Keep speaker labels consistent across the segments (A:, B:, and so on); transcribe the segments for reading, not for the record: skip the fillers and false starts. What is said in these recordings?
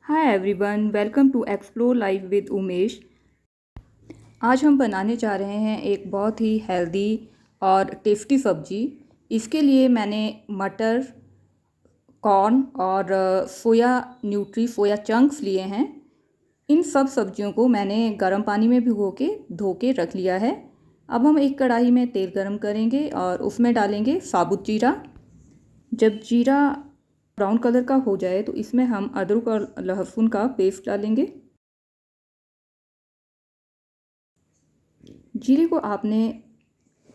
A: Hi everyone, welcome to explore life with Umesh. आज हम बनाने जा रहे हैं एक बहुत ही हेल्दी और टेस्टी सब्जी। इसके लिए मैंने मटर, कॉर्न और सोया चंक्स लिए हैं। इन सब सब्जियों को मैंने गर्म पानी में भिगो के धो के रख लिया है। अब हम एक कढ़ाई में तेल गरम करेंगे और उसमें डालेंगे साबुत जीरा। जब जीरा ब्राउन कलर का हो जाए तो इसमें हम अदरक और लहसुन का पेस्ट डालेंगे। जीरे को आपने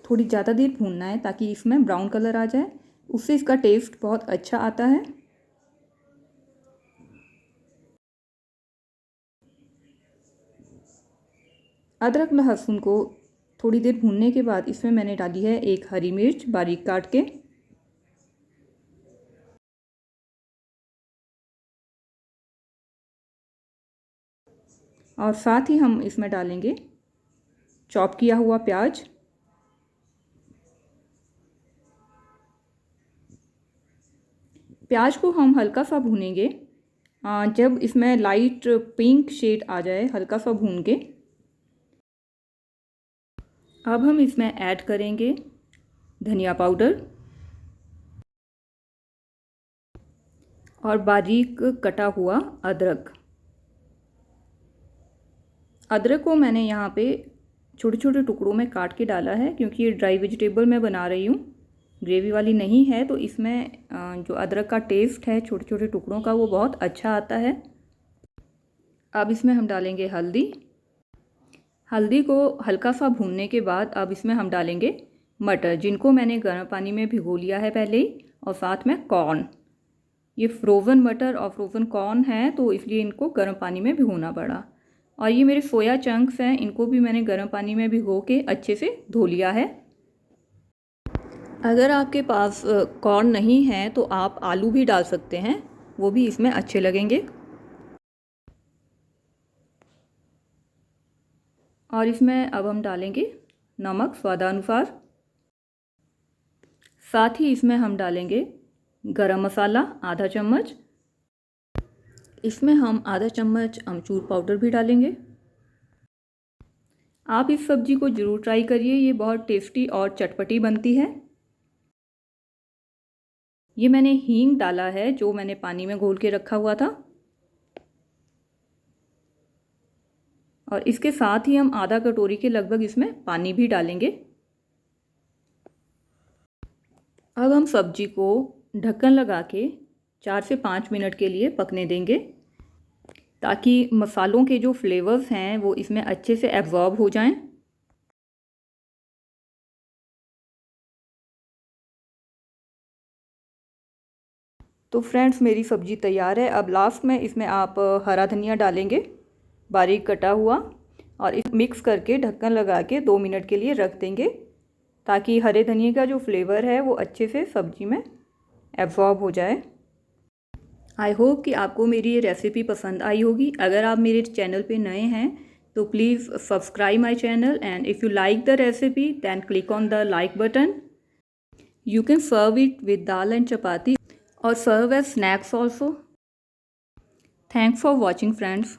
A: थोड़ी ज़्यादा देर भूनना है ताकि इसमें ब्राउन कलर आ जाए, उससे इसका टेस्ट बहुत अच्छा आता है। अदरक लहसुन को थोड़ी देर भूनने के बाद इसमें मैंने डाली है एक हरी मिर्च बारीक काट के, और साथ ही हम इसमें डालेंगे चॉप किया हुआ प्याज। प्याज को हम हल्का सा भूनेंगे। जब इसमें लाइट पिंक शेड आ जाए, हल्का सा भून के, अब हम इसमें ऐड करेंगे धनिया पाउडर और बारीक कटा हुआ अदरक। अदरक को मैंने यहाँ पे छोटे छोटे टुकड़ों में काट के डाला है क्योंकि ये ड्राई वेजिटेबल मैं बना रही हूँ, ग्रेवी वाली नहीं है। तो इसमें जो अदरक का टेस्ट है छोटे छोटे टुकड़ों का, वो बहुत अच्छा आता है। अब इसमें हम डालेंगे हल्दी को हल्का सा भूनने के बाद अब इसमें हम डालेंगे मटर, जिनको मैंने गर्म पानी में भिगो लिया है पहले ही, और साथ में कॉर्न। ये फ्रोज़न मटर और फ्रोज़न कॉर्न है तो इसलिए इनको गर्म पानी में भिगोना पड़ा। और ये मेरे सोया चंक्स हैं, इनको भी मैंने गर्म पानी में भिगो के अच्छे से धो लिया है। अगर आपके पास कॉर्न नहीं है तो आप आलू भी डाल सकते हैं, वो भी इसमें अच्छे लगेंगे। और इसमें अब हम डालेंगे नमक स्वादानुसार। साथ ही इसमें हम डालेंगे गरम मसाला आधा चम्मच। इसमें हम आधा चम्मच अमचूर पाउडर भी डालेंगे। आप इस सब्ज़ी को ज़रूर ट्राई करिए, ये बहुत टेस्टी और चटपटी बनती है। ये मैंने हींग डाला है जो मैंने पानी में घोल के रखा हुआ था, और इसके साथ ही हम आधा कटोरी के लगभग इसमें पानी भी डालेंगे। अब हम सब्जी को ढक्कन लगा के 4 से 5 मिनट के लिए पकने देंगे ताकि मसालों के जो फ्लेवर्स हैं वो इसमें अच्छे से एब्जॉर्ब हो जाएं। तो फ्रेंड्स, मेरी सब्ज़ी तैयार है। अब लास्ट में इसमें आप हरा धनिया डालेंगे बारीक कटा हुआ, और इस मिक्स करके ढक्कन लगा के 2 मिनट के लिए रख देंगे ताकि हरे धनिए का जो फ्लेवर है वो अच्छे से सब्ज़ी में एब्जॉर्ब हो जाए। आई होप कि आपको मेरी ये रेसिपी पसंद आई होगी। अगर आप मेरे चैनल पे नए हैं तो please subscribe my channel, and if you like the recipe then click on the like button. You can serve it with dal and chapati or serve as snacks also. Thanks for watching, friends.